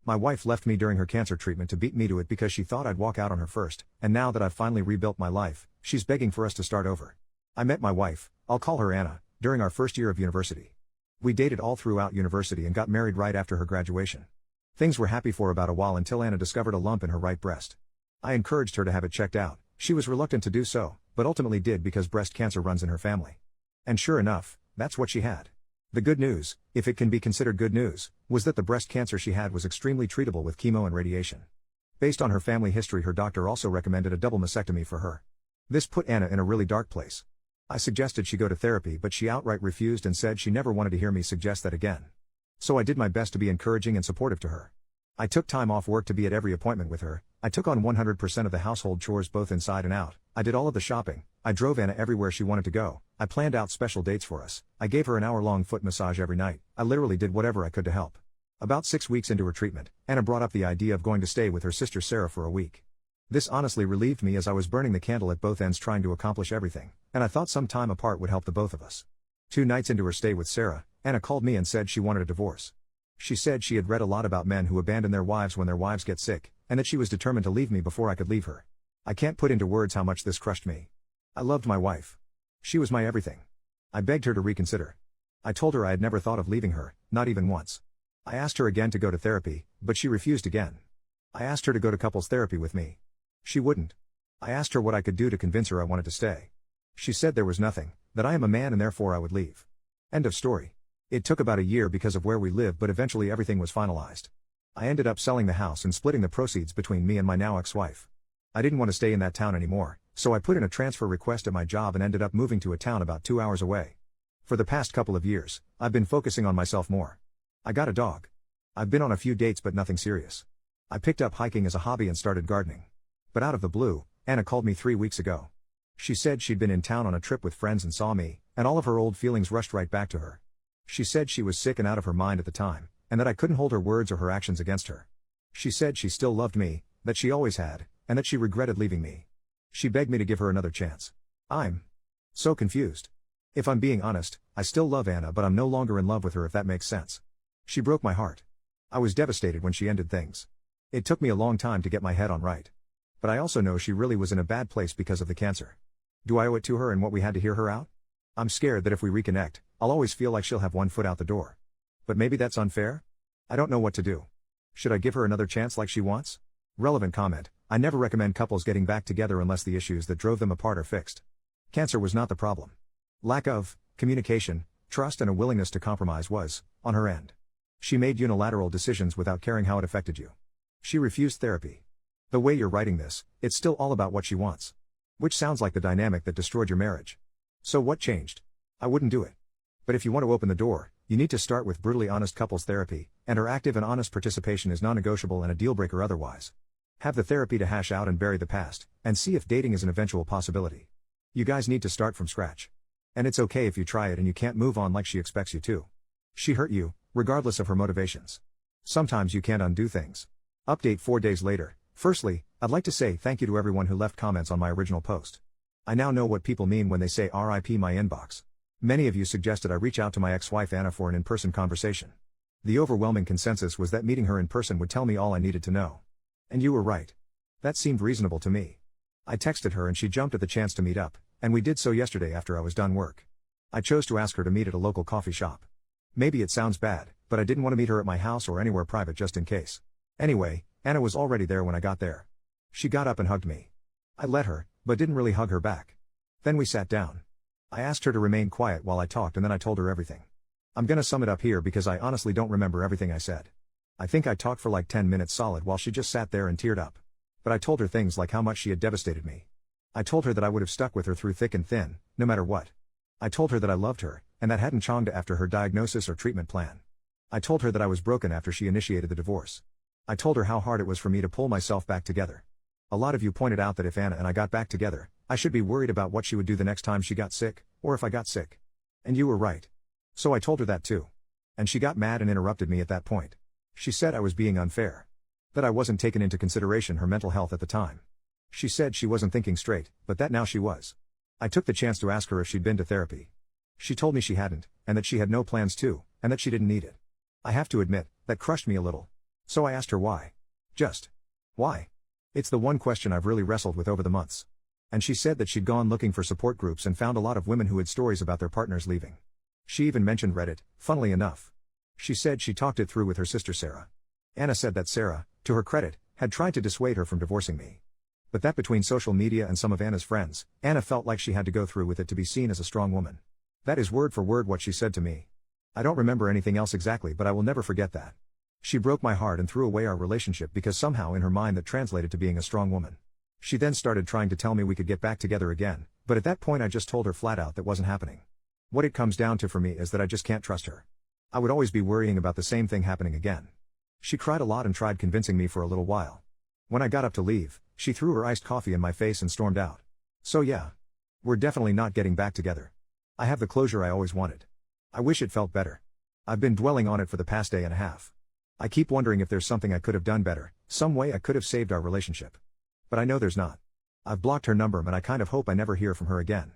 My wife left me during her cancer treatment to beat me to it because she thought I'd walk out on her first, and now that I've finally rebuilt my life, she's begging for us to start over. I met my wife, I'll call her Anna, during our first year of university. We dated all throughout university and got married right after her graduation. Things were happy for about a while until Anna discovered a lump in her right breast. I encouraged her to have it checked out. She was reluctant to do so, but ultimately did because breast cancer runs in her family. And sure enough, that's what she had. The good news, if it can be considered good news, was that the breast cancer she had was extremely treatable with chemo and radiation. Based on her family history, her doctor also recommended a double mastectomy for her. This put Anna in a really dark place. I suggested she go to therapy, but she outright refused and said she never wanted to hear me suggest that again. So I did my best to be encouraging and supportive to her. I took time off work to be at every appointment with her. I took on 100% of the household chores both inside and out. I did all of the shopping. I drove Anna everywhere she wanted to go. I planned out special dates for us. I gave her an hour-long foot massage every night. I literally did whatever I could to help. About 6 weeks into her treatment, Anna brought up the idea of going to stay with her sister Sarah for a week. This honestly relieved me as I was burning the candle at both ends trying to accomplish everything, and I thought some time apart would help the both of us. 2 nights into her stay with Sarah, Anna called me and said she wanted a divorce. She said she had read a lot about men who abandon their wives when their wives get sick, and that she was determined to leave me before I could leave her. I can't put into words how much this crushed me. I loved my wife. She was my everything. I begged her to reconsider. I told her I had never thought of leaving her, not even once. I asked her again to go to therapy, but she refused again. I asked her to go to couples therapy with me. She wouldn't. I asked her what I could do to convince her I wanted to stay. She said there was nothing, that I am a man and therefore I would leave. End of story. It took about a year because of where we lived, but eventually everything was finalized. I ended up selling the house and splitting the proceeds between me and my now ex-wife. I didn't want to stay in that town anymore, so I put in a transfer request at my job and ended up moving to a town about 2 hours away. For the past couple of years, I've been focusing on myself more. I got a dog. I've been on a few dates but nothing serious. I picked up hiking as a hobby and started gardening. But out of the blue, Anna called me 3 weeks ago. She said she'd been in town on a trip with friends and saw me, and all of her old feelings rushed right back to her. She said she was sick and out of her mind at the time, and that I couldn't hold her words or her actions against her. She said she still loved me, that she always had, and that she regretted leaving me. She begged me to give her another chance. I'm so confused. If I'm being honest, I still love Anna, but I'm no longer in love with her, if that makes sense. She broke my heart. I was devastated when she ended things. It took me a long time to get my head on right. But I also know she really was in a bad place because of the cancer. Do I owe it to her and what we had to hear her out? I'm scared that if we reconnect, I'll always feel like she'll have one foot out the door. But maybe that's unfair? I don't know what to do. Should I give her another chance like she wants? Relevant comment: I never recommend couples getting back together unless the issues that drove them apart are fixed. Cancer was not the problem. Lack of communication, trust and a willingness to compromise was, on her end. She made unilateral decisions without caring how it affected you. She refused therapy. The way you're writing this, it's still all about what she wants. Which sounds like the dynamic that destroyed your marriage. So what changed? I wouldn't do it. But if you want to open the door, you need to start with brutally honest couples therapy, and her active and honest participation is non-negotiable and a deal-breaker otherwise. Have the therapy to hash out and bury the past, and see if dating is an eventual possibility. You guys need to start from scratch. And it's okay if you try it and you can't move on like she expects you to. She hurt you, regardless of her motivations. Sometimes you can't undo things. Update 4 days later. Firstly, I'd like to say thank you to everyone who left comments on my original post. I now know what people mean when they say RIP my inbox. Many of you suggested I reach out to my ex-wife Anna for an in-person conversation. The overwhelming consensus was that meeting her in person would tell me all I needed to know. And you were right. That seemed reasonable to me. I texted her and she jumped at the chance to meet up, and we did so yesterday after I was done work. I chose to ask her to meet at a local coffee shop. Maybe it sounds bad, but I didn't want to meet her at my house or anywhere private just in case. Anyway, Anna was already there when I got there. She got up and hugged me. I let her, but didn't really hug her back. Then we sat down. I asked her to remain quiet while I talked and then I told her everything. I'm gonna sum it up here because I honestly don't remember everything I said. I think I talked for like 10 minutes solid while she just sat there and teared up. But I told her things like how much she had devastated me. I told her that I would have stuck with her through thick and thin, no matter what. I told her that I loved her, and that hadn't changed after her diagnosis or treatment plan. I told her that I was broken after she initiated the divorce. I told her how hard it was for me to pull myself back together. A lot of you pointed out that if Anna and I got back together, I should be worried about what she would do the next time she got sick, or if I got sick. And you were right. So I told her that too. And she got mad and interrupted me at that point. She said I was being unfair. That I wasn't taking into consideration her mental health at the time. She said she wasn't thinking straight, but that now she was. I took the chance to ask her if she'd been to therapy. She told me she hadn't, and that she had no plans to, and that she didn't need it. I have to admit, that crushed me a little. So I asked her why. Just. Why? It's the one question I've really wrestled with over the months. And she said that she'd gone looking for support groups and found a lot of women who had stories about their partners leaving. She even mentioned Reddit, funnily enough. She said she talked it through with her sister Sarah. Anna said that Sarah, to her credit, had tried to dissuade her from divorcing me. But that between social media and some of Anna's friends, Anna felt like she had to go through with it to be seen as a strong woman. That is word for word what she said to me. I don't remember anything else exactly, but I will never forget that. She broke my heart and threw away our relationship because somehow in her mind that translated to being a strong woman. She then started trying to tell me we could get back together again, but at that point I just told her flat out that wasn't happening. What it comes down to for me is that I just can't trust her. I would always be worrying about the same thing happening again. She cried a lot and tried convincing me for a little while. When I got up to leave, she threw her iced coffee in my face and stormed out. So yeah. We're definitely not getting back together. I have the closure I always wanted. I wish it felt better. I've been dwelling on it for the past day and a half. I keep wondering if there's something I could have done better, some way I could have saved our relationship. But I know there's not. I've blocked her number and I kind of hope I never hear from her again.